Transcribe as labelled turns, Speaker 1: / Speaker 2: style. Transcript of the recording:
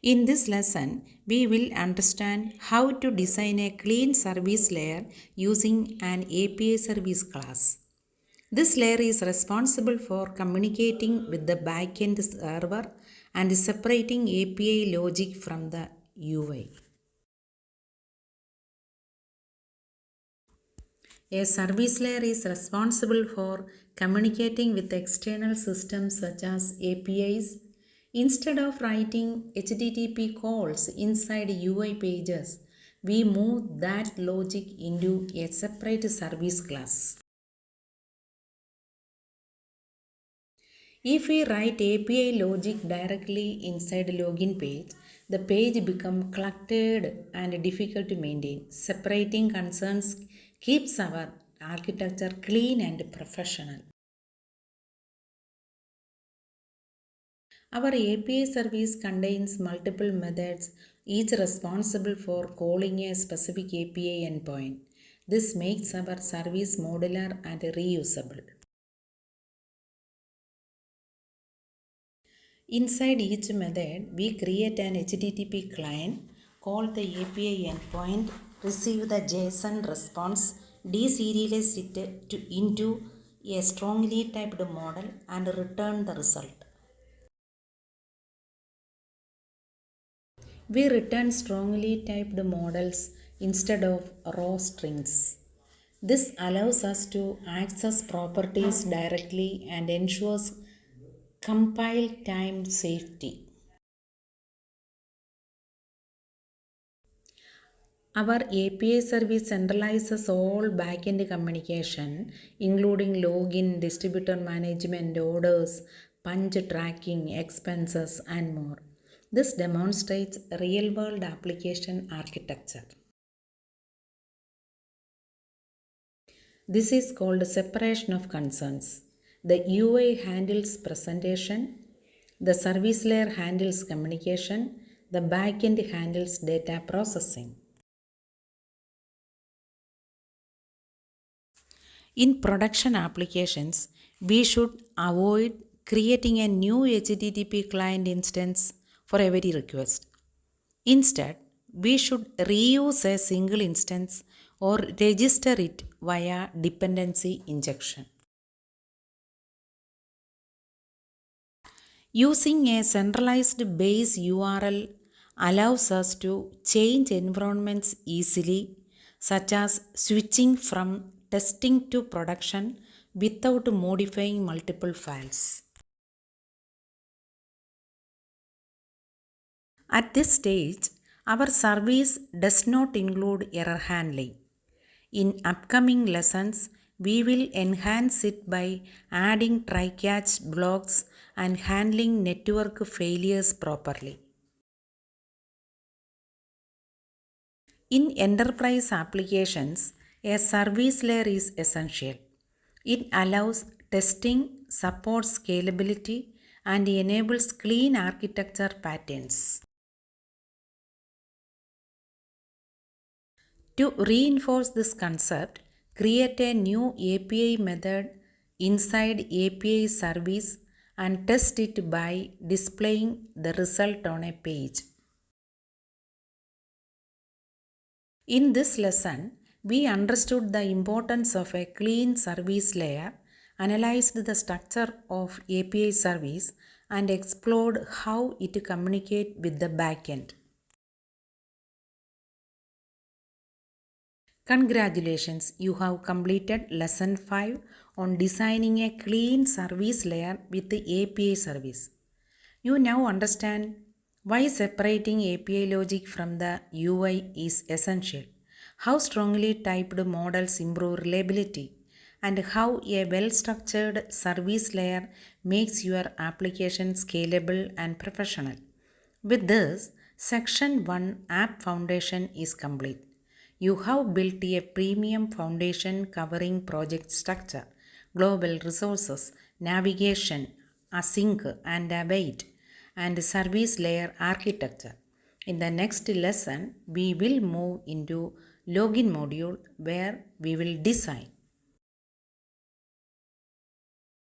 Speaker 1: In this lesson, we will understand how to design a clean service layer using an API service class. This layer is responsible for communicating with the backend server and separating API logic from the UI. A service layer is responsible for communicating with external systems such as APIs. Instead of writing HTTP calls inside UI pages, we move that logic into a separate service class. If we write API logic directly inside login page, the page becomes cluttered and difficult to maintain. Separating concerns keeps our architecture clean and professional. Our API service contains multiple methods, each responsible for calling a specific API endpoint. This makes our service modular and reusable. Inside each method, we create an HTTP client, call the API endpoint, receive the JSON response, deserialize it into a strongly typed model and return the result. We return strongly typed models instead of raw strings. This allows us to access properties directly and ensures compile time safety. Our API service centralizes all backend communication, including login, distributor management, orders, punch tracking, expenses, and more. This demonstrates real-world application architecture. This is called separation of concerns. The UI handles presentation, the service layer handles communication, the backend handles data processing. In production applications, we should avoid creating a new HTTP client instance for every request. Instead, we should reuse a single instance or register it via dependency injection. Using a centralized base URL allows us to change environments easily, such as switching from testing to production without modifying multiple files. At this stage, our service does not include error handling. In upcoming lessons, we will enhance it by adding try-catch blocks and handling network failures properly. In enterprise applications, a service layer is essential. It allows testing, supports scalability, and enables clean architecture patterns. To reinforce this concept, create a new API method inside API service and test it by displaying the result on a page. In this lesson, we understood the importance of a clean service layer, analyzed the structure of API service, and explored how it communicates with the backend. Congratulations, you have completed lesson 5 on designing a clean service layer with the API service. You now understand why separating API logic from the UI is essential, how strongly typed models improve reliability, and how a well-structured service layer makes your application scalable and professional. With this, Section 1 App Foundation is complete. You have built a premium foundation covering project structure, global resources, navigation, async and await, and service layer architecture. In the next lesson, we will move into login module where we will design